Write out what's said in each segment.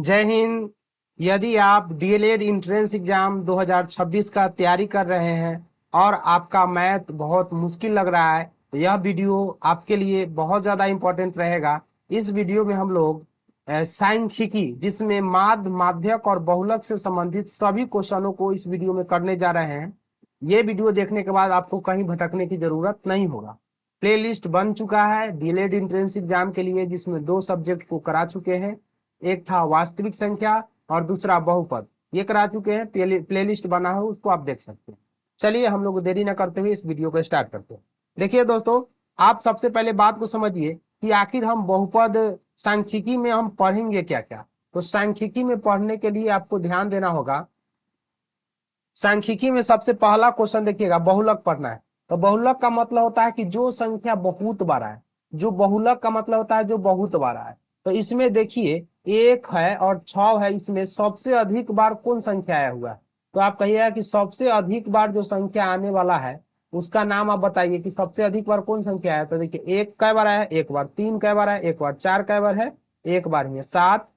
जय हिंद। यदि आप डीएलएड इंट्रेंस एग्जाम 2026 का तैयारी कर रहे हैं और आपका मैथ बहुत मुश्किल लग रहा है तो यह वीडियो आपके लिए बहुत ज़्यादा इम्पोर्टेंट रहेगा। इस वीडियो में हम लोग सांख्यिकी जिसमें माध्य माध्यक और बहुलक से संबंधित सभी क्वेश्चनों को इस वीडियो में करने जा रहे हैं। ये वीडियो देखने के बाद आपको कहीं भटकने की जरूरत नहीं होगा। प्लेलिस्ट बन चुका है डीएलएड इंट्रेंस एग्जाम के लिए, जिसमें 2 सब्जेक्ट को करा चुके हैं। एक था वास्तविक संख्या और दूसरा बहुपद, ये करा चुके हैं। प्लेलिस्ट बना हो, उसको आप देख सकते हैं। चलिए हम लोग देरी न करते हुए इस वीडियो को स्टार्ट करते हैं। देखिए दोस्तों, आप सबसे पहले बात को समझिए कि आखिर हम बहुपद सांख्यिकी में हम पढ़ेंगे क्या क्या। तो सांख्यिकी में पढ़ने के लिए आपको ध्यान देना होगा। सांख्यिकी में सबसे पहला क्वेश्चन देखिएगा, बहुलक पढ़ना है। तो बहुलक का मतलब होता है कि जो संख्या बहुत बड़ा है। जो बहुलक का मतलब होता है जो बहुत बड़ा है। तो इसमें देखिए 1 है और 6 है, इसमें सबसे अधिक बार कौन संख्या आया हुआ है। तो आप कहिएगा कि सबसे अधिक बार जो संख्या आने वाला है उसका नाम आप बताइए कि सबसे अधिक बार कौन संख्या है। तो देखिए 1 कै बार आया है, 1 बार, 3 कै बार है 1 बार, 4 कै बार है 1 बार ही है, 7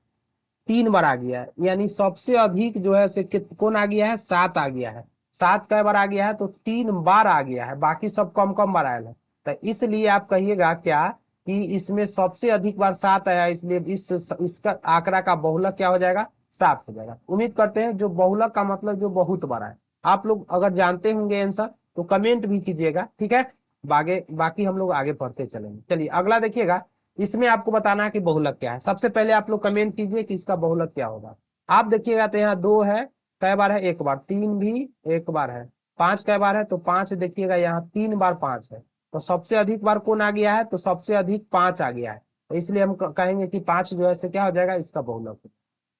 3 बार आ गया है। यानी सबसे अधिक जो है से कौन आ गया है, 7 आ गया है। 7 कई बार आ गया है, तो 3 बार आ गया है, बाकी सब कम कम बार आया है। तो इसलिए आप कहिएगा क्या कि इसमें सबसे अधिक बार 7 आया, इसलिए इसका आंकड़ा का बहुलक क्या हो जाएगा, 7 हो जाएगा। उम्मीद करते हैं जो बहुलक का मतलब जो बहुत बड़ा है, आप लोग अगर जानते होंगे आंसर तो कमेंट भी कीजिएगा, ठीक है। बाकी हम लोग आगे पढ़ते चलेंगे। चलिए अगला देखिएगा, इसमें आपको बताना है कि बहुलक क्या है। सबसे पहले आप लोग कमेंट कीजिए कि इसका बहुलक क्या होगा। आप देखिएगा तो यहाँ 2 है, कै बार है 1 बार, 3 भी 1 बार है, 5 कै बार है, तो 5 देखिएगा यहाँ 3 बार 5 है। तो सबसे अधिक बार कौन आ गया है, तो सबसे अधिक 5 आ गया है। तो इसलिए हम कहेंगे कि 5 जो है से क्या हो जाएगा, इसका बहुलक।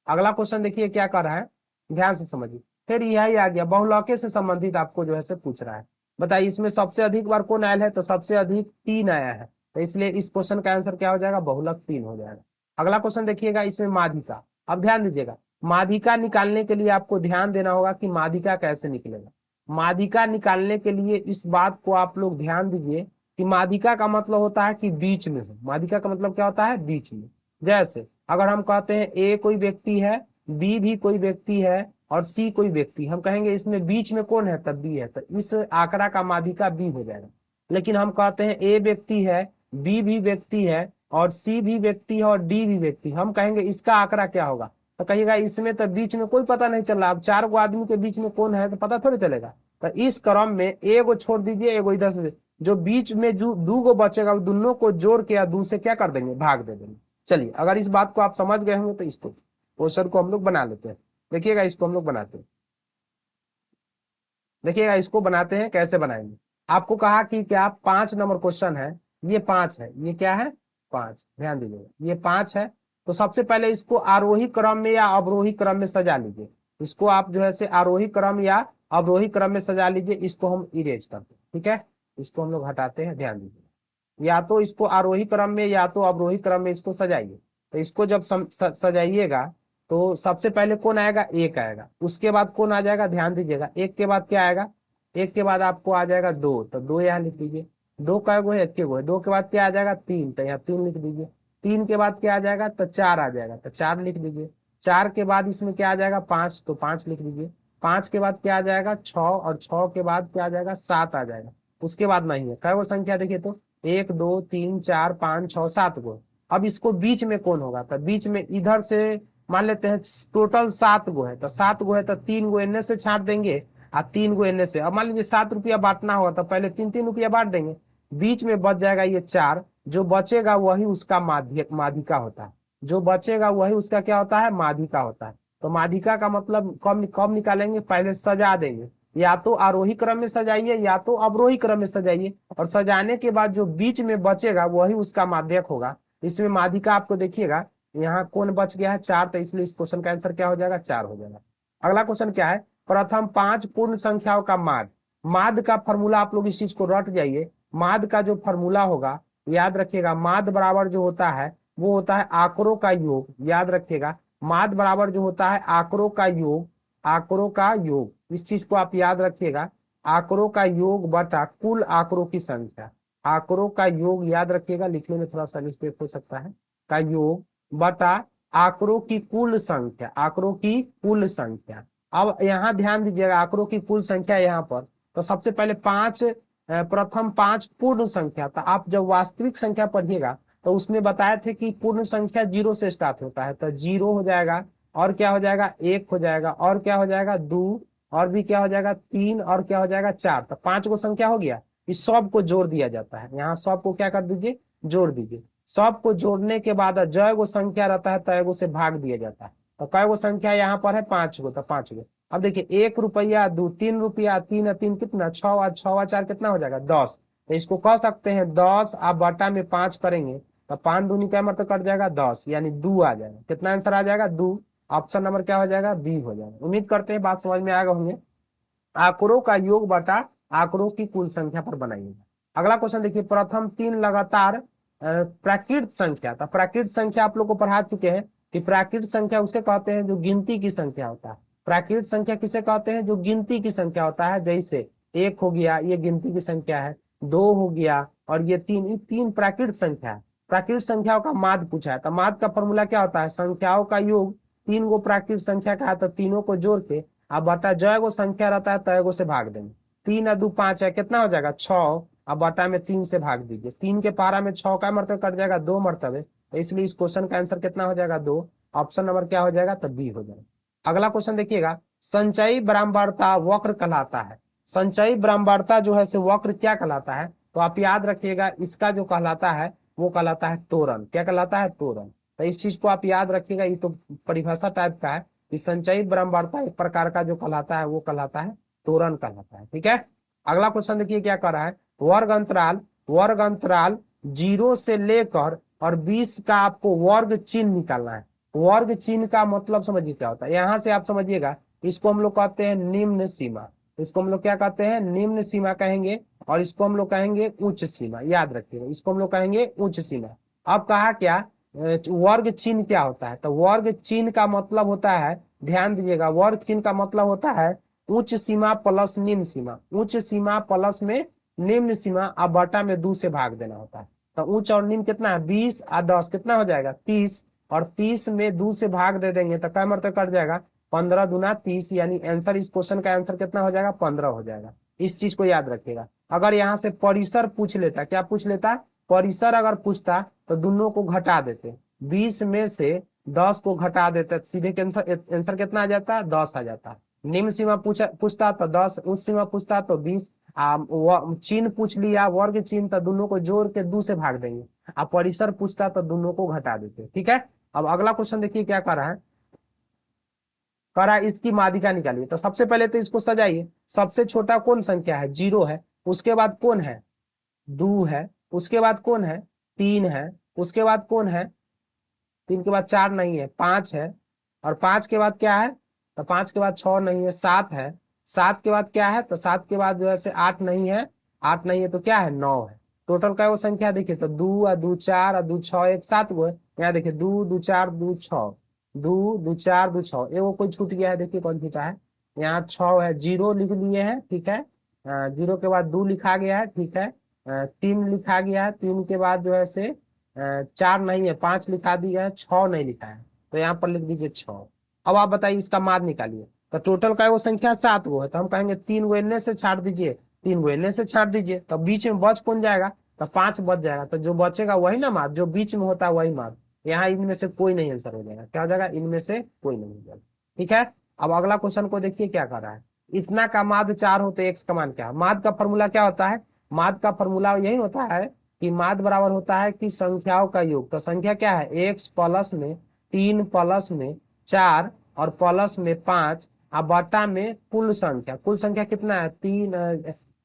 अगला क्वेश्चन देखिए क्या कर रहा है, ध्यान से समझिए। फिर यही आ गया, बहुलक से संबंधित आपको जो है से पूछ रहा है। बताइए इसमें सबसे अधिक बार कौन आया है, तो सबसे अधिक 3 आया है। तो इसलिए इस क्वेश्चन का आंसर क्या हो जाएगा, बहुलक 3 हो जाएगा। अगला क्वेश्चन देखिएगा, इसमें माध्यिका। अब ध्यान दीजिएगा, माध्यिका निकालने के लिए आपको ध्यान देना होगा कि माध्यिका कैसे निकलेगा। माध्यिका निकालने के लिए इस बात को आप लोग ध्यान दीजिए कि माध्यिका का मतलब होता है कि बीच में हो। माध्यिका का मतलब क्या होता है, बीच में। जैसे अगर हम कहते हैं ए कोई व्यक्ति है, बी भी कोई व्यक्ति है और सी कोई व्यक्ति, हम कहेंगे इसमें बीच में कौन है, तब बी है। तो इस आंकड़ा का माध्यिका बी हो जाएगा। लेकिन हम कहते हैं ए व्यक्ति है, बी भी व्यक्ति है और सी भी व्यक्ति है और डी भी व्यक्ति, हम कहेंगे इसका आंकड़ा क्या होगा। तो कहिएगा इसमें तो बीच में कोई पता नहीं चल रहा। अब 4 गो आदमी के बीच में कौन है तो पता थोड़ी चलेगा। तो इस क्रम में एगो छोड़ दीजिए, एगो इधर से, जो बीच में जो 2 गो बचेगा दोनों को जोड़ के या 2 से क्या कर देंगे, भाग दे देंगे। चलिए अगर इस बात को आप समझ गए होंगे तो इसको क्वेश्चन को हम लोग बना लेते हैं। देखिएगा इसको हम लोग बनाते हैं। देखिएगा इसको बनाते हैं, कैसे बनाएंगे। आपको कहा कि क्या 5 नंबर क्वेश्चन है, ये 5 है, ये क्या है 5, ध्यान दीजिएगा ये 5 है। तो सबसे पहले इसको आरोही क्रम में या अवरोही क्रम में सजा लीजिए। इसको आप जो है से आरोही क्रम या अवरोही क्रम में सजा लीजिए। इसको हम इरेज करते हैं, ठीक है। इसको हम लोग हटाते हैं, ध्यान दीजिए। या तो इसको आरोही क्रम में या तो अवरोही क्रम में इसको सजाइए। तो इसको जब सजाइएगा तो सबसे पहले कौन आएगा, 1 आएगा। उसके बाद कौन आ जाएगा, ध्यान दीजिएगा 1 के बाद क्या आएगा, 1 के बाद आपको आ जाएगा 2, तो 2 यहाँ लिख दीजिए। 2 कै गो है, 1 के गो है। 2 के बाद क्या आ जाएगा 3, तो यहाँ 3 लिख दीजिए। 3 के बाद क्या आ जाएगा, तो 4 आ जाएगा, तो 4 लिख दीजिए। 4 के बाद इसमें क्या आ जाएगा 5, तो 5 लिख दीजिए। 5 के बाद क्या आ जाएगा 6 और 6 के बाद क्या आ जाएगा 7 आ जाएगा। उसके बाद नहीं है, कै गो संख्या देखिए तो 1 2 3 4 5 6 7 गो। अब इसको बीच में कौन होगा, तो बीच में इधर से मान लेते हैं टोटल 7 गो है, तो 7 गो है तो 3 गो एने से छाट देंगे और 3 गो एने से। अब मान लीजिए 7 रुपया बांटना होगा तो पहले 3 3 रुपया बांट देंगे। बीच में बच जाएगा ये 4, जो बचेगा वही उसका माध्यिका होता है। जो बचेगा वही उसका क्या होता है, माध्यिका होता है। तो माध्यिका का मतलब कब कब निकालेंगे, पहले सजा देंगे। या तो आरोही क्रम में सजाइए या तो अवरोही क्रम में सजाइए, और सजाने के बाद जो बीच में बचेगा वही उसका माध्यक होगा। इसमें माध्यिका आपको देखिएगा यहाँ कौन बच गया है 4, तो इसलिए इस क्वेश्चन का आंसर क्या हो जाएगा, 4 हो जाएगा। अगला क्वेश्चन क्या है, प्रथम 5 पूर्ण संख्याओं का माध्य। माध्य का फॉर्मूला आप लोग इस चीज को रट जाइए। माध्य का जो फॉर्मूला होगा याद रखिएगा, माध्य बराबर जो होता है वो होता है आंकड़ों का योग। याद रखिएगा माध्य बराबर जो होता है आंकड़ों का योग, आंकड़ों का योग, इस चीज को आप याद रखिएगा। आंकड़ों का योग बटा कुल आंकड़ों की संख्या। आंकड़ों का योग याद रखिएगा, लिखने में थोड़ा सा मिस्टेक हो सकता है, का योग बटा आंकड़ों की कुल संख्या, आंकड़ों की कुल संख्या। अब यहाँ ध्यान दीजिएगा, आंकड़ों की कुल संख्या यहाँ पर, तो सबसे पहले प्रथम पांच पूर्ण संख्या। तो आप जब वास्तविक संख्या पढ़िएगा तो उसमें बताए थे कि पूर्ण संख्या 0 से स्टार्ट होता है, तो 0 हो जाएगा, और क्या हो जाएगा 1 हो जाएगा, और क्या हो जाएगा 2, और भी क्या हो जाएगा 3, और क्या हो जाएगा 4। तो 5 को संख्या हो गया। इस सब को जोड़ दिया जाता है, यहाँ सब को क्या कर दीजिए, जोड़ दीजिए। सब को जोड़ने के बाद जय गो संख्या रहता है तय गो से भाग दिया जाता है। तो कय गो संख्या यहाँ पर है 5 गो, तो 5 गो। अब देखिए 1 रुपया, 2, 3 रुपया, 3 3 कितना 6, और 6 और 4 कितना हो जाएगा 10। तो इसको कह सकते हैं 10 आप बटा में 5 करेंगे तो 5 दूनी का मतलब कट जाएगा 10, यानी 2 आ जाएगा। कितना आंसर आ जाएगा 2। ऑप्शन नंबर क्या हो जाएगा, बी हो जाएगा। उम्मीद करते हैं बात समझ में आ गए होंगे। आंकड़ों का योग बटा आंकड़ों की कुल संख्या पर बनाइएगा। अगला क्वेश्चन देखिए, प्रथम 3 लगातार प्राकृत संख्या। तो प्राकृत संख्या आप लोग को पढ़ा चुके हैं कि प्राकृत संख्या उसे कहते हैं जो गिनती की संख्या होता है। प्राकृत संख्या किसे कहते हैं, जो गिनती की संख्या होता है। जैसे 1 हो गया, ये गिनती की संख्या है, 2 हो गया, और ये 3, ये 3 प्राकृत संख्या है। प्राकृत संख्याओं का माध्य पूछा है, तो माध्य का फॉर्मूला क्या होता है, संख्याओं का योग 3 गो प्राकृत संख्या का है, तो तीनों को जोड़ के अब बटा जय गो संख्या रहता है तय गो से भाग देंगे। 3 और 2 5 है, कितना हो जाएगा 6। अब बटा में 3 से भाग दीजिए, 3 के पारा में 6 का मरतबे कट जाएगा 2 मरतबे, तो इसलिए इस क्वेश्चन का आंसर कितना हो जाएगा 2। ऑप्शन नंबर क्या हो जाएगा, तो बी हो जाएगा। अगला क्वेश्चन देखिएगा, संचयी ब्रह्मांडता वक्र कहलाता है। संचयी ब्रह्मांडता जो है से वक्र क्या कहलाता है, तो आप याद रखिएगा इसका जो कहलाता है वो कहलाता है तोरण। क्या कहलाता है, तोरण। तो इस चीज को आप याद रखिएगा, ये तो परिभाषा टाइप का है कि संचयी ब्रह्मांडता एक प्रकार का जो कहलाता है वो कहलाता है तोरण कहलाता है। ठीक है। अगला क्वेश्चन देखिए क्या कर रहा है, वर्ग अंतराल 0 से लेकर और 20 का आपको वर्ग चिन्ह निकालना है। वर्ग चिन्ह का मतलब समझिए क्या होता है, यहां से आप समझिएगा, इसको हम लोग कहते हैं निम्न सीमा। इसको हम लोग क्या कहते हैं, निम्न सीमा कहेंगे, और इसको हम लोग कहेंगे उच्च सीमा। याद रखिएगा, इसको हम लोग कहेंगे उच्च सीमा। अब कहा क्या, वर्ग चिन्ह क्या होता है, तो वर्ग चिन्ह का मतलब होता है, ध्यान दीजिएगा, वर्ग चिन्ह का मतलब होता है उच्च सीमा प्लस निम्न सीमा। उच्च सीमा प्लस में निम्न सीमा, अब बटा में 2 से भाग देना होता है। तो उच्च और निम्न कितना है 20 और 10 कितना हो जाएगा 30, और 30 में 2 से भाग दे देंगे तो क्या मरते कट जाएगा 15 दूना 30, यानी आंसर, इस क्वेश्चन का आंसर कितना हो जाएगा 15 हो जाएगा। इस चीज को याद रखिएगा। अगर यहाँ से परिसर पूछ लेता, क्या पूछ लेता, परिसर अगर पूछता तो दोनों को घटा देते, 20 में से 10 को घटा देते, सीधे आंसर कितना आ जाता, 10 आ जाता। निम्न सीमा पूछता तो 10, उच्च सीमा पूछता तो 20। चिन्ह पूछ लिया वर्ग चिन्ह, तो दोनों को जोड़ के 2 से भाग देंगे। अब परिसर पूछता तो दोनों को घटा देते। ठीक है। अब अगला क्वेश्चन देखिए क्या कर रहा है, करा इसकी माध्यिका निकालिए। तो सबसे पहले तो इसको सजाइए, सबसे छोटा कौन संख्या है 0 है, उसके बाद कौन है 2 है, उसके बाद कौन है 3 है, उसके बाद कौन है 3 के बाद 4 नहीं है 5 है, और 5 के बाद क्या है, तो 5 के बाद 6 नहीं है 7 है, 7 के बाद क्या है, तो 7 के बाद जो है 8 नहीं है, 8 नहीं है तो क्या है 9 है। टोटल का वो संख्या देखिए, तो 2 और 2 4 और 2 6 एक 7 गो है। यहाँ देखिए 2 2 4 2 6, 2 2 4 2 6, एगो कोई छूट गया है, देखिए कौन छूटा है, यहाँ 6 है, 0 लिख लिए हैं। ठीक है, 0 के बाद 2 लिखा गया है। ठीक है, 3 लिखा गया है, 3 के बाद जो है से 4 नहीं है, 5 लिखा दिया है, 6 नहीं लिखा है, तो यहाँ पर लिख दीजिए 6। अब आप बताइए इसका माध्य निकालिए। तो टोटल का वो संख्या 7 गो है, तो हम कहेंगे 3 गो इनने से छाट दीजिए, 3 गो इनने से छाट दीजिए, तो बीच में बच कौन जाएगा, तो 5 बच जाएगा। तो जो बचेगा वही ना माध्य, जो बीच में होता है वही माध्य। यहाँ इनमें से कोई नहीं आंसर हो जाएगा, क्या हो जाएगा, इनमें से कोई नहीं हो जाएगा। ठीक है। अब अगला क्वेश्चन को देखिए क्या कर रहा है, इतना का माध्य 4 हो तो एक्स का मान क्या है। माध्य का फॉर्मूला क्या होता है, माध्य का फॉर्मूला यही होता है कि माध्य बराबर होता है कि संख्याओं का योग। तो संख्या क्या है, एक्स प्लस में 3 प्लस में 4 और प्लस में 5, अब बटा में कुल संख्या। कुल संख्या कितना है 3,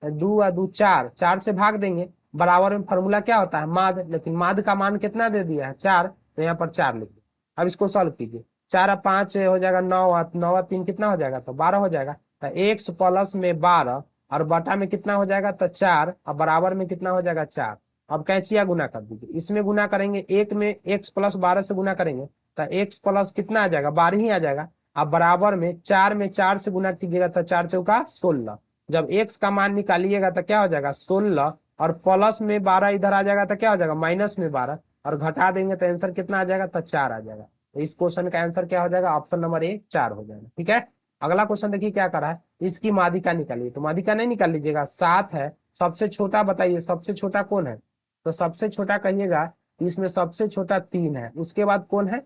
2 और 2 4, 4 से भाग देंगे, बराबर में फॉर्मूला क्या होता है माध्य, लेकिन माध्य का मान कितना दे दिया है 4, तो यहाँ पर 4 लिखिए। अब इसको सॉल्व कीजिए, 4 और 5 हो जाएगा 9, 9 और 3 कितना हो जाएगा, तो 12 हो जाएगा। तो एक्स प्लस में 12 और बटा में कितना हो जाएगा, तो 4, और बराबर में कितना हो जाएगा 4। अब कैंचिया गुना कर दीजिए, इसमें गुना करेंगे, एक में एक्स प्लस 12 से गुना करेंगे तो एक्स प्लस कितना आ जाएगा 12 ही आ जाएगा। अब बराबर में 4 में 4 से गुना कीजिएगा तो 4 चौका 16। जब एक्स का मान निकालिएगा तो क्या हो जाएगा 16, और प्लस में 12 इधर आ जाएगा तो क्या हो जाएगा माइनस में 12, और घटा देंगे तो आंसर कितना आ जाएगा, तो 4 आ जाएगा। तो इस क्वेश्चन का आंसर क्या हो जाएगा, ऑप्शन नंबर ए 4 हो जाएगा। ठीक है, अगला क्वेश्चन देखिए क्या कर रहा है, इसकी माध्यिका निकालिए। तो माध्यिका नहीं निकाल लीजिएगा, 7 है, सबसे छोटा बताइए, सबसे छोटा कौन है, तो सबसे छोटा कहिएगा, इसमें सबसे छोटा 3 है, उसके बाद कौन है,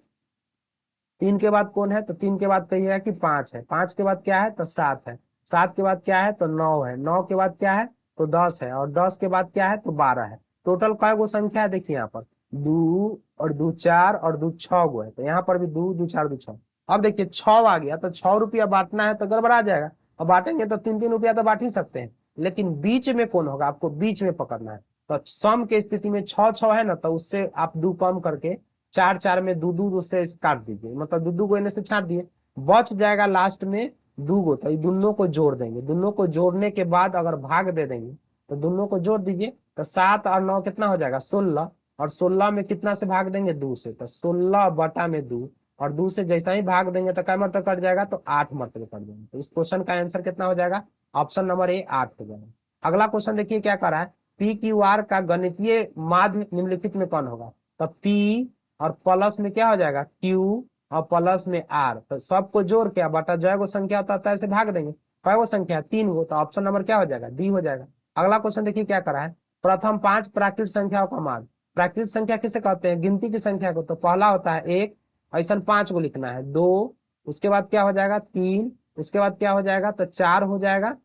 3 के बाद कौन है, तो 3 के बाद कहिएगा कि 5 है, 5 के बाद क्या है, तो 7 है, 7 के बाद क्या है, तो 9 है, 9 के बाद क्या है, तो 10 है, और 10 के बाद क्या है, तो 12 है। टोटल कय गो संख्या है, देखिए यहाँ पर 2 और 2 4 और 2 6 गो है, तो यहाँ पर भी 2 2 4 2 6। अब देखिए 6 आ गया, तो 6 रुपया बांटना है तो गड़बड़ा जाएगा, और बांटेंगे तो 3 3 रुपया तो बांट ही सकते हैं, लेकिन बीच में कौन होगा, आपको बीच में पकड़ना है। तो सम के स्थिति में 6 6 है ना, तो उससे आप 2 कम करके 4 4 में 2 2 से काट दीजिए, मतलब 2 2 को इन्हें से छाट दिए, बच जाएगा लास्ट में 2 गो, तो ये दोनों को जोड़ देंगे, दोनों को जोड़ने के बाद अगर भाग दे देंगे तो दोनों को जोड़ दीजिए, तो 7 और 9 कितना हो जाएगा, 16, और 16 में कितना से भाग देंगे, 2 से, तो 16 बटा में 2, और 2 से जैसा ही भाग देंगे तो क्या मरतबा कट जाएगा, तो 8 मरतबे कट जाएंगे। तो इस क्वेश्चन का आंसर कितना हो जाएगा, ऑप्शन नंबर ए 8 हो जाएगा। अगला क्वेश्चन देखिए क्या कर रहा है, पी क्यू आर का गणितीय माध्य निम्नलिखित में कौन होगा, तो पी और प्लस में क्या हो जाएगा, क्यू, और प्लस में आर, तो सबको जोड़ के बटा जो है वो संख्या होता है ऐसे भाग देंगे, कई वो संख्या 3 गो, तो ऑप्शन नंबर क्या हो जाएगा, डी हो जाएगा। अगला क्वेश्चन देखिए क्या करा है, प्रथम 5 प्राकृत संख्याओं का मान, प्राकृत संख्या किसे कहते हैं, गिनती की संख्या को, तो पहला होता है 1, ऐसा 5 को लिखना है, 2, उसके बाद क्या हो जाएगा 3, उसके बाद क्या हो जाएगा, तो 4 हो जाएगा,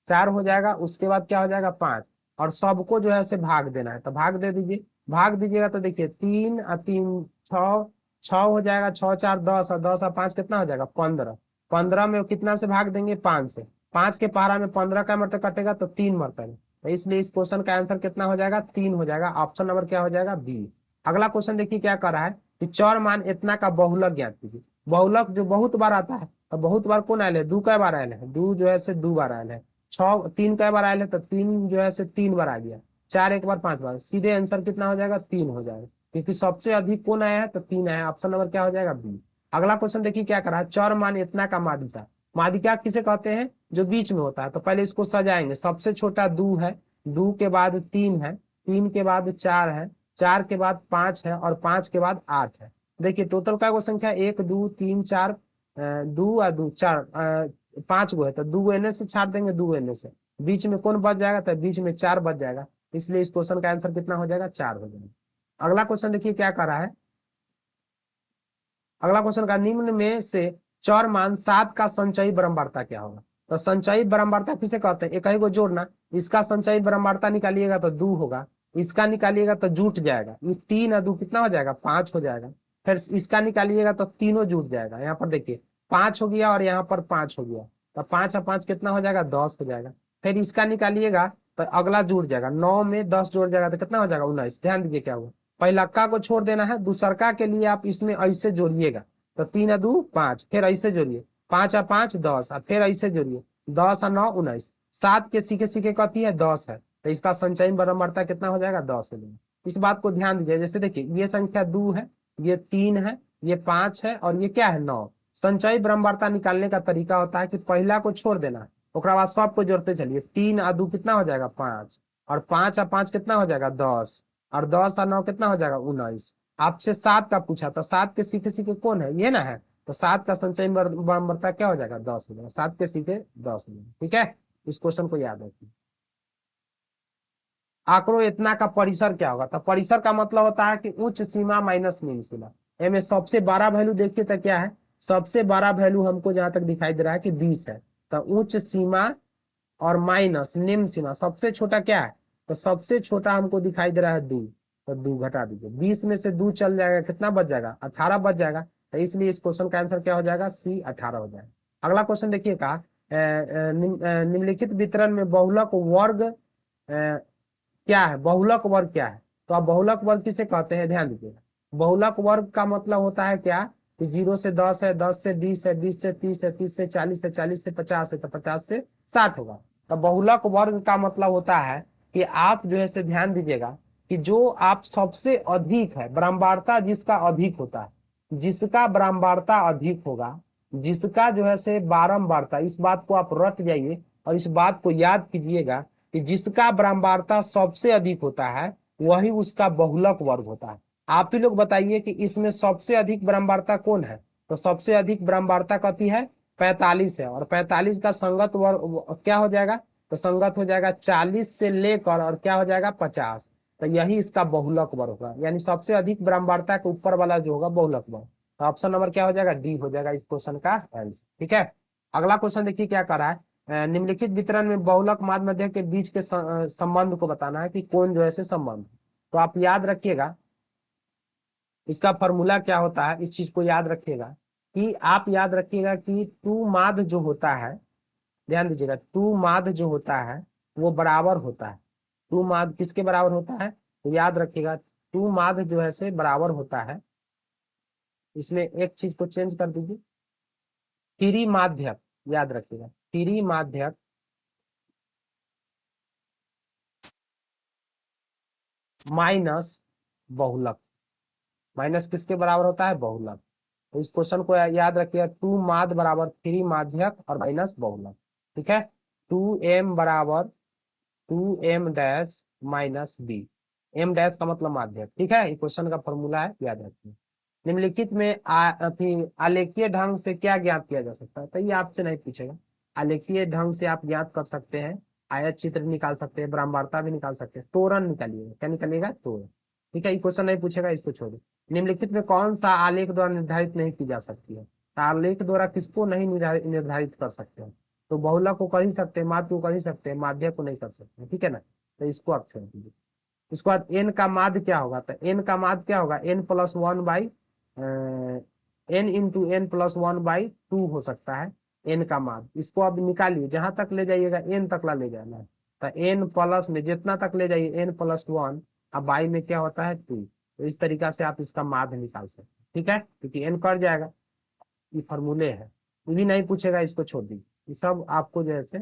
4 हो जाएगा, उसके बाद क्या हो जाएगा 5, और सबको जो है से भाग देना है, तो भाग दे दीजिए, भाग दीजिएगा तो देखिए 3 और 3 6, 6 हो जाएगा, 6 4 10, और 10 और 5 कितना हो जाएगा 15, 15 में कितना से भाग देंगे 5 से, 5 के पहाड़ा में 15 का मतलब कटेगा तो 3 मरतबे, तो इसलिए इस क्वेश्चन का आंसर कितना हो जाएगा, 3 हो जाएगा, ऑप्शन नंबर क्या हो जाएगा, बी। अगला क्वेश्चन देखिए क्या कर रहा है कि चौर मान इतना का बहुलक ज्ञात कीजिए। बहुलक जो बहुत बार आता है, तो बहुत बार कौन आयल है, 2 कै बार आयल है, 2 जो है से 2 बार आयल है, 6 3 कै बार आयल है, तो 3 जो है से 3 बार आ गया, 4 एक बार 5 बार, सीधे आंसर कितना हो जाएगा, 3 हो जाएगा, क्योंकि सबसे अधिक कौन आया है, तो 3 आया, ऑप्शन नंबर क्या हो जाएगा, बी। अगला क्वेश्चन देखिए क्या कर रहा है, चौर मान इतना का माध्यिका, माध्यिका किसे कहते हैं, जो बीच में होता है, तो पहले इसको सजाएंगे, सबसे छोटा 2 है, 2 के बाद 3 है, 3 के बाद 4 है, 4 के बाद 5 है, और 5 के बाद 8 है। देखिए टोटल का वो संख्या 1 2 3 4, 2 और 2 4, 5 गो है, तो 2 एने से छाट देंगे, 2 एने से, बीच में कौन बच जाएगा, तो बीच में 4 बच जाएगा, इसलिए इस क्वेश्चन का आंसर कितना हो जाएगा, 4 हो जाएगा। अगला क्वेश्चन देखिए क्या कर रहा है, अगला क्वेश्चन का निम्न में से चर मान 7 का संचयी बारंबारता क्या होगा, तो संचयी बारंबारता किसे कहते हैं, एक ही को जोड़ना, इसका संचयी बारंबारता निकालिएगा तो 2 होगा, इसका निकालिएगा तो जुट जाएगा, ये 3 और 2 कितना हो जाएगा, 5 हो जाएगा, फिर इसका निकालिएगा तो तीनों जुट जाएगा, यहाँ पर देखिए 5 हो गया और यहाँ पर 5 हो गया, तो 5 और 5 कितना हो जाएगा, 10 हो जाएगा, फिर इसका निकालिएगा तो अगला जुड़ जाएगा, 9 में 10 जोड़ जाएगा तो कितना हो जाएगा, 19। ध्यान दीजिए क्या हुआ, पहलक्का को छोड़ देना है, दूसरका के लिए आप इसमें ऐसे जोड़िएगा, तो 3 और 2 5, फिर ऐसे जोड़िए, 5 और 5 10, और फिर ऐसे जोड़िए, 10 और 9 19, 7 के सीखे सीखे कथी है 10 है, तो इसका संचयी बारंबारता कितना हो जाएगा, 10 हो जाएगा। इस बात को ध्यान दीजिए, जैसे देखिए ये संख्या 2 है, ये 3 है, ये 5 है, और ये क्या है 9। संचयी बारंबारता निकालने का तरीका होता है कि पहला को छोड़ देना है, ओकरा बाद सबको जोड़ते चलिए, 3 और 2 कितना हो जाएगा 5, और 5 और 5 कितना हो जाएगा 10, और 10 और 9 कितना हो जाएगा 19। आपसे 7 का पूछा, तो 7 के सीखे सीखे कौन है, ये ना है, तो 7 का संचयी बारंबारता क्या हो जाएगा, 10 हो जाएगा, 7 के सीखे 10 हो जाएगा। ठीक है, इस क्वेश्चन को याद रखिए। आंकड़ों इतना का परिसर क्या होगा, तो परिसर का मतलब होता है कि उच्च सीमा माइनस निम्न सीमा, इनमें सबसे बड़ा वैल्यू देखिए तो क्या है, सबसे बड़ा वैल्यू हमको जहां तक दिखाई दे रहा है कि 20 है, तो उच्च सीमा और माइनस निम्न सीमा, सबसे छोटा क्या है, तो सबसे छोटा हमको दिखाई दे रहा है 2, तो 2 घटा दीजिए, 20 में से 2 चल जाएगा, कितना बच जाएगा 18 बच जाएगा, तो इसलिए इस क्वेश्चन का आंसर क्या हो जाएगा, सी 18 हो जाएगा। अगला क्वेश्चन देखिए कहा, निम्नलिखित वितरण में बहुलक वर्ग क्या है, बहुलक वर्ग क्या है, तो आप बहुलक वर्ग किसे कहते हैं, ध्यान दीजिएगा, बहुलक वर्ग का मतलब होता है क्या, कि 0 से 10 है, 10 से 20 है, 20 से 30 है, 30 से 40 है, 40 से 50 है, तो 50 से 60 होगा। तो बहुलक वर्ग का मतलब होता है कि आप जो है से ध्यान दीजिएगा कि जो आप सबसे अधिक है, बारंबारता जिसका अधिक होता है, जिसका बारंबारता अधिक होगा, जिसका जो है से बारंबारता, इस बात को आप रट जाइए और इस बात को याद कीजिएगा कि जिसका बारंबारता सबसे अधिक होता है वही उसका बहुलक वर्ग होता है। आप ही लोग बताइए कि इसमें सबसे अधिक बारंबारता कौन है। तो सबसे अधिक बारंबारता कथी है, 45 है। और 45 का संगत वर्ग क्या हो जाएगा, तो संगत हो जाएगा 40 से लेकर और क्या हो जाएगा 50। तो यही इसका बहुलक वर्ग होगा, यानी सबसे अधिक बारंबारता के ऊपर वाला जो होगा बहुलक वर्ग। तो ऑप्शन नंबर क्या हो जाएगा, डी हो जाएगा इस क्वेश्चन का आंसर। ठीक है, अगला क्वेश्चन देखिए क्या कर रहा है। निम्नलिखित वितरण में बहुलक माध्य मध्य के बीच के संबंध को बताना है कि कौन जो है से संबंध। तो आप याद रखिएगा इसका फॉर्मूला क्या होता है, इस चीज को याद रखिएगा कि आप याद रखिएगा कि टू माध्य जो होता है, ध्यान दीजिएगा, टू माध्य जो होता है वो बराबर होता है। टू माध्य किसके बराबर होता है, तो याद रखिएगा टू माध्य जो है से बराबर होता है। इसमें एक चीज को चेंज कर दीजिए, त्रिमाध्यक, याद रखिएगा त्रिमाध्यक माइनस बहुलक। माइनस किसके बराबर होता है, बहुलक। तो इस क्वेश्चन को याद रखिएगा, टू माध्य बराबर थ्री माध्यक और माइनस बहुलक। ठीक है, टू एम बराबर two M dash minus B. M dash का मतलब माध्यक। ठीक है, ये क्वेश्चन का फॉर्मूला है, याद रखिए। निम्नलिखित में आलेखीय ढंग से क्या ज्ञात किया जा सकता है, तो ये आपसे नहीं पूछेगा। आलेखीय ढंग से आप ज्ञात कर सकते हैं, आयत चित्र निकाल सकते हैं, ब्रह्मांडता भी निकाल सकते हैं। तोरण निकालिएगा, क्या निकालिएगा, तोरण। ठीक है, ये क्वेश्चन नहीं पूछेगा, इसको छोड़िए। निम्नलिखित में कौन सा आलेख द्वारा निर्धारित नहीं की जा सकती है, तो आलेख द्वारा किसको नहीं निर्धारित कर सकते हैं। तो बहुलक को कर ही सकते हैं, माध्य को कर ही सकते हैं, माध्य को नहीं कर सकते। ठीक है ना, तो इसको आप छोड़ दीजिए। इसके बाद एन का माध्य क्या होगा, तो एन का माध्य क्या होगा, n plus one by n into n plus one by two हो सकता है एन का माध्य। इसको अब निकालिए, जहां तक ले जाइएगा एन तक ला ले जाना है। तो एन प्लस में जितना तक ले जाइए एन प्लस वन, अब बाई में क्या होता है टू। तो इस तरीका से आप इसका माध्य निकाल सकते हैं। ठीक है, क्योंकि एन कट जाएगा, ये फॉर्मूले है, ये भी नहीं पूछेगा, इसको छोड़ दीजिए। ये सब आपको जैसे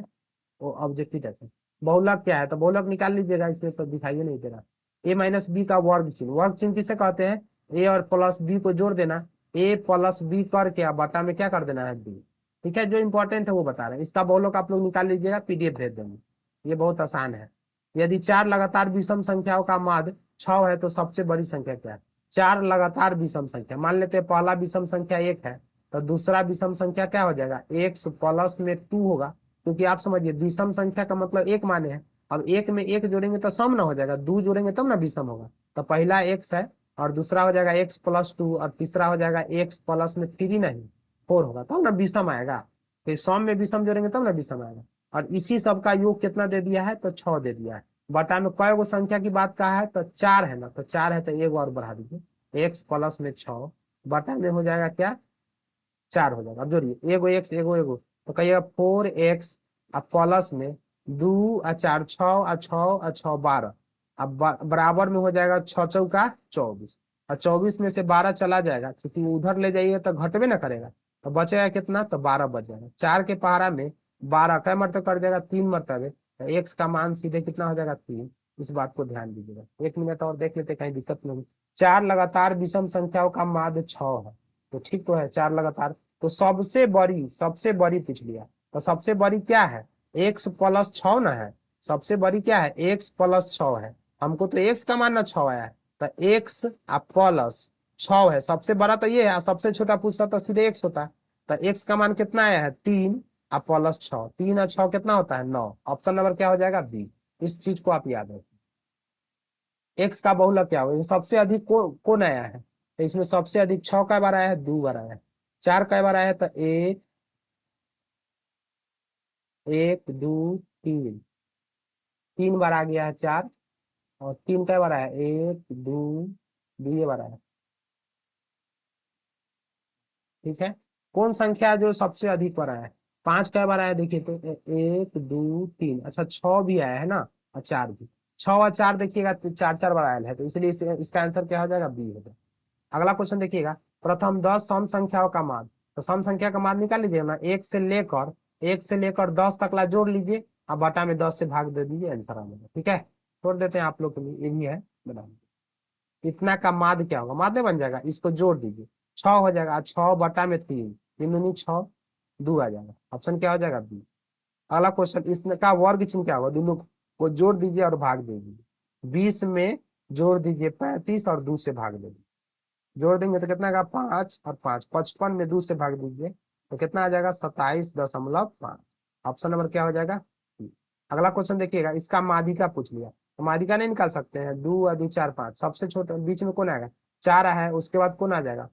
वो ऑब्जेक्टिव रहते हैं। बहुलक क्या है, तो बहुलक निकाल लीजिएगा, इसमें तो दिखाई नहीं दे रहा। ए माइनस बी का वर्ग चिन्ह, वर्ग चिन्ह किसे कहते हैं, ए और प्लस बी को जोड़ देना, ए प्लस बी करके अब बटा में क्या कर देना है बी। ठीक है, जो इंपॉर्टेंट है वो बता रहे हैं। इसका बहुलक आप लोग निकाल लीजिएगा, पीडीएफ भेज देंगे, ये बहुत आसान है। यदि चार लगातार विषम संख्याओं का माध्य 6 है तो सबसे बड़ी संख्या क्या है। चार लगातार विषम संख्या, मान लेते हैं पहला विषम संख्या 1 है, तो दूसरा विषम संख्या क्या हो जाएगा, एक्स प्लस में 2 होगा। क्योंकि आप समझिए विषम संख्या का मतलब एक माने है। अब एक में एक जोड़ेंगे तो सम ना हो जाएगा, दो जोड़ेंगे तब ना विषम होगा। तो पहला एक्स है और दूसरा हो जाएगा एक्स प्लस टू और तीसरा हो जाएगा एक्स प्लस में थ्री, नहीं 4 होगा, तब ना विषम आएगा। तो सम में विषम जोड़ेंगे तब ना विषम आएगा। और इसी सब का योग कितना दे दिया है, तो 6 दे दिया है। बटा में कई गो संख्या की बात कहा है, तो 4 है ना, तो 4 है तो एक और बढ़ा दीजिए, एक्स प्लस में 6 बटा में हो जाएगा क्या 4 हो जाएगा। अब जोड़िए एगो एक्स एगो एगो, तो कहिएगा 4x अब प्लस में 2 और 4 6 और 6 और 6 12। अब बराबर में हो जाएगा 6 चौका 24, और 24 में से 12 चला जाएगा, क्योंकि उधर ले जाइए तो घटवे ना करेगा। तो बचेगा कितना, तो 12 बच जाएगा। 4 के पहाड़ा में 12 कै मरतबे कर जाएगा, 3 मरतबे। तो एक्स का मान सीधे कितना हो जाएगा 3। इस बात को ध्यान दीजिएगा, 1 मिनट और देख लेते, कहीं दिक्कत नहीं होगी। 4 लगातार विषम संख्याओं का माध्य 6 है, तो ठीक तो है 4 लगातार। तो सबसे बड़ी पूछ लिया, तो सबसे बड़ी क्या है, एक्स प्लस 6 ना है। सबसे बड़ी क्या है, एक्स प्लस 6 है। हमको तो एक्स का मान ना 6 आया है, तो एक्स प्लस 6 है। सबसे बड़ा तो ये है, सबसे छोटा पूछता तो सीधे एक्स होता। तो एक्स का मान कितना आया है 3 और प्लस 6, 3 और 6 कितना होता है 9। ऑप्शन नंबर क्या हो जाएगा बी। इस चीज को आप याद रखें। एक्स का बहुलक क्या होगा, सबसे अधिक कौन आया है, तो इसमें सबसे अधिक 6 कई बार आया है, 2 बार आया है। 4 कई बार आया है, तो एक एक दो तीन, 3 बार आ गया है 4। और 3 कई बार आया है, एक दो, 2 बार आया है। ठीक है, कौन संख्या जो सबसे अधिक बार आया है, 5 कई बार आया है, देखिए तो एक दो तीन, अच्छा 6 भी आया है ना, और 4 भी। 6 और 4 देखिएगा तो 4 4 बार आया है, तो इसलिए इसका आंसर क्या हो जाएगा बी हो जाएगा। अगला क्वेश्चन देखिएगा, प्रथम 10 सम संख्याओं का मान। तो सम संख्या का मान निकाल लीजिए ना, एक से लेकर 10 तक ला जोड़ लीजिए, अब बटा में 10 से भाग दे दीजिए, आंसर आ जाएगा। ठीक है, छोड़ देते हैं आप लोग के लिए, यही है बता दीजिए। इतना का माध्य क्या होगा, माध्य बन जाएगा, इसको जोड़ दीजिए 6 हो जाएगा, 6 बटा में 3, 3 दूनी 6, 2 आ जाएगा। ऑप्शन क्या हो जाएगा बी। अगला क्वेश्चन, इसका वर्ग चिन्ह क्या होगा, दोनों को जोड़ दीजिए और भाग दे दीजिए। 20 में जोड़ दीजिए 35 और 2 से भाग दीजिए। जोड़ देंगे तो कितना आएगा 5 और 5, 55 में 2 से भाग दीजिए तो कितना आ जाएगा 27.5। ऑप्शन नंबर क्या हो जाएगा C। अगला क्वेश्चन देखिएगा, इसका माध्यिका पूछ लिया, तो माध्यिका नहीं निकाल सकते हैं, 2 और 2 4 5, सबसे छोटा बीच में कौन आएगा 4 है, उसके बाद कौन आ जाएगा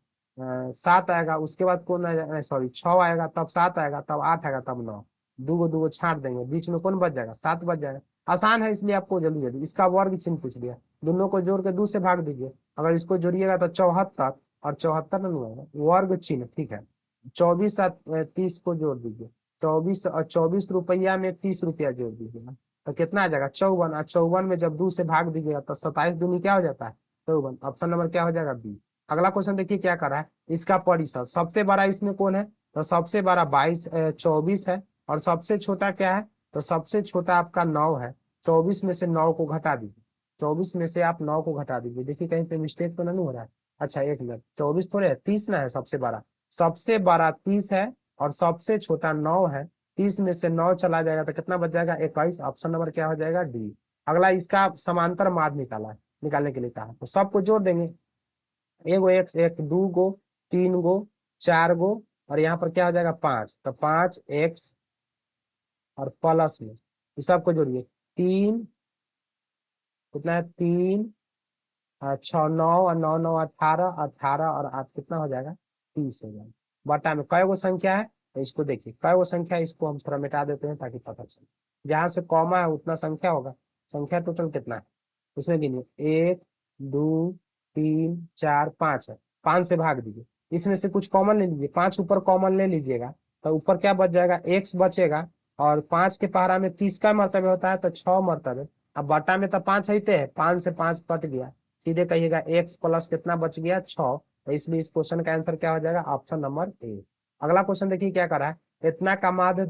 7 आएगा, उसके बाद कौन आ जाएगा, सॉरी 6 आएगा, तब 7 आएगा, तब 8 आएगा, तब 9, दो छाट देंगे, बीच में कौन बच जाएगा 7 बच जाएगा। आसान है इसलिए आपको जल्दी जल्दी इसका वर्ग चिन्ह पूछ लिया, दोनों को जोड़ के 2 से भाग दीजिए, अगर इसको जोड़िएगा तो 74 और 74 नहीं होगा वर्ग चिन्ह, ठीक है। 24 और 30 को जोड़ दीजिए, 24 और 24 रुपया में 30 रुपया जोड़ दीजिएगा तो कितना आ जाएगा 54, और 54 में जब 2 से भाग दीजिएगा तो 27 दूनी क्या हो जाता है 54। ऑप्शन नंबर क्या हो जाएगा बी। अगला क्वेश्चन देखिए क्या कर रहा है, इसका परिसर सबसे बड़ा इसमें कौन है, तो सबसे बड़ा 24 है, और सबसे छोटा क्या है, तो सबसे छोटा आपका 9 है। 24 में से 9 को घटा दीजिए, 24 में से आप 9 को घटा दीजिए, देखिए कहीं पे मिस्टेक तो नहीं हो रहा है। अच्छा एक मिनट, 24 थोड़े है 30 ना है सबसे बड़ा 30 है और सबसे छोटा 9 है। 30 में से 9 चला जाएगा तो कितना बच जाएगा 21। ऑप्शन नंबर क्या हो जाएगा डी। अगला इसका समांतर माध्य निकाला है, निकालने के लिए कहा तो सबको जोड़ देंगे, एगो एक्स एक, दो गो, तीन गो, चार गो, और यहाँ पर क्या हो जाएगा 5, तो 5x और प्लस में इस सबको जोड़िए, 3 कितना है 3 छः 9 और 9 9 18, 18 और 8 कितना हो जाएगा 30 हो जाएगा। बटा में कई गो संख्या है तो इसको देखिए कई गो संख्या है, इसको हम थोड़ा मिटा देते हैं ताकि पता चले, जहां से कॉमा है उतना संख्या होगा। संख्या टोटल कितना है इसमें गिनिए, 1 2 3 4 5 है, 5 से भाग दीजिए, इसमें से कुछ कॉमन ले लीजिए, 5 ऊपर कॉमन ले लीजिएगा तो ऊपर क्या बच जाएगा x बचेगा, और 5 के पहाड़ा में 30 का मर्तबे होता है तो 6 मर्तबे, अब बटा में तो 5 होते हैं, 5 से 5 कट गया, सीधे कहिएगा x प्लस कितना बच गया 6, तो इसलिए इस क्वेश्चन का आंसर क्या हो जाएगा ऑप्शन नंबर ए। अगला क्वेश्चन देखिए क्या करा है, इतना का माध्य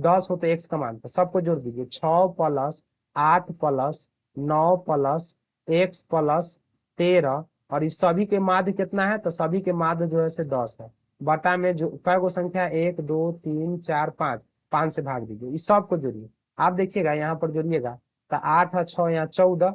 10 हो तो x का मान, तो सबको जोड़ दीजिए, 6 plus 8 plus 9 plus x plus 13, और इस सभी के माध्य कितना है, तो सभी के माध्य जो है से 10 है। बटा में जो कई गो संख्या 1 2 3 4 5, 5 से भाग दीजिए, इस सब को जोड़िए, आप देखिएगा यहाँ पर जोड़िएगा तो 8 और 6 यहाँ 14,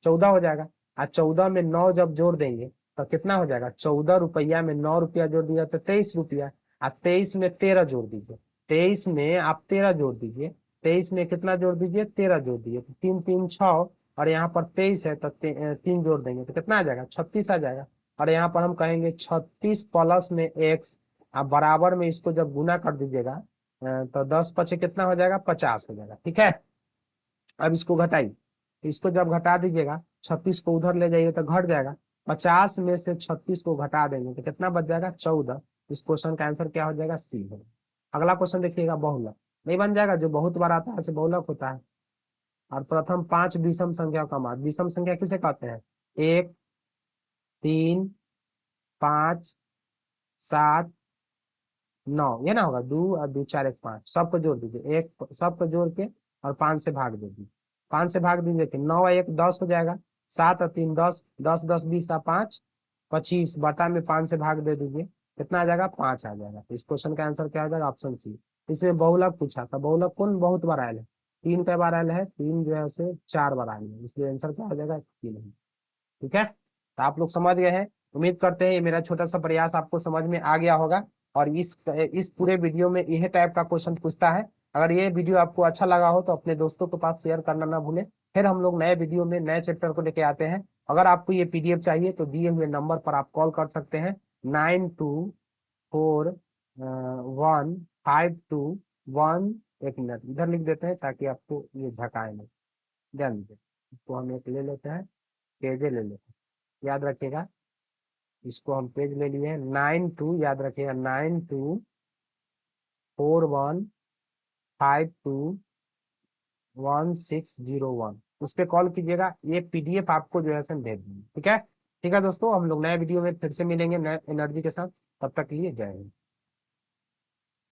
14 हो जाएगा, और 14 में 9 जब जोड़ देंगे तो कितना हो जाएगा 14 रुपया में 9 रुपया जोड़ दिया तो 23 रुपया, और 23 में 13 जोड़ दीजिए, 23 में आप 13 जोड़ दीजिए, 23 में कितना जोड़ दीजिए 13 जोड़ दीजिए, तो 3 3 6, और यहाँ पर 23 है तो 3 जोड़ देंगे तो कितना आ जाएगा 36 आ जाएगा, और यहाँ पर हम कहेंगे 36 प्लस में x, आप बराबर में इसको जब गुना कर दीजिएगा तो 10 पचे कितना हो जाएगा 50 हो जाएगा, ठीक है। अब इसको घटाइए, इसको जब घटा दीजिएगा 36 को उधर ले जाइए तो घट जाएगा, 50 में से 36 को घटा देंगे तो कितना बच जाएगा 14। इस क्वेश्चन का आंसर क्या हो जाएगा सी हो। अगला क्वेश्चन देखिएगा, बहुलक नहीं बन जाएगा, जो बहुत बार आता है ऐसे बहुलक होता है। और प्रथम 5 विषम संख्या का मान, विषम संख्या किसे कहते हैं, 1 3 5 7 9, ये ना होगा 2 और 2 4 1 5, सबको जोड़ दीजिए, एक सबको जोड़ के और 5 से भाग दीजिए, 5 से भाग दीजिए कि 9 और 1 10 हो जाएगा, 7 और 3 10, 10 10 20 और 5 25, बटा में 5 से भाग दे दीजिए, कितना आ जाएगा 5 आ जाएगा। इस क्वेश्चन का आंसर क्या हो जाएगा ऑप्शन सी। इसमें बहुलक पूछा था, बहुलक कौन बहुत बार आयल है, 3 कई बार आयल है, 3 जो है से 4 बार आयल है, इसलिए आंसर क्या हो जाएगा 3। ठीक है, तो आप लोग समझ गए हैं, उम्मीद करते हैं ये मेरा छोटा सा प्रयास आपको समझ में आ गया होगा। और इस पूरे वीडियो में यह टाइप का क्वेश्चन पूछता है। अगर ये वीडियो आपको अच्छा लगा हो तो अपने दोस्तों के पास शेयर करना ना भूलें। फिर हम लोग नए वीडियो में नए चैप्टर को लेके आते हैं। अगर आपको ये पीडीएफ चाहिए तो दिए हुए नंबर पर आप कॉल कर सकते हैं, 924152 1। एक मिनट इधर लिख देते हैं ताकि आपको ये झकाए नहीं, ध्यान दीजिए। इसको हम एक ले लेते हैं, पेजे ले लेते हैं, याद रखिएगा। इसको हम पेज ले लिए 92, याद रखिएगा 9241521601, उस पर कॉल कीजिएगा, ये पीडीएफ आपको जो है भेज देंगे। ठीक है, ठीक है दोस्तों, हम लोग नए वीडियो में फिर से मिलेंगे नए एनर्जी के साथ, तब तक के लिए जय हिंद।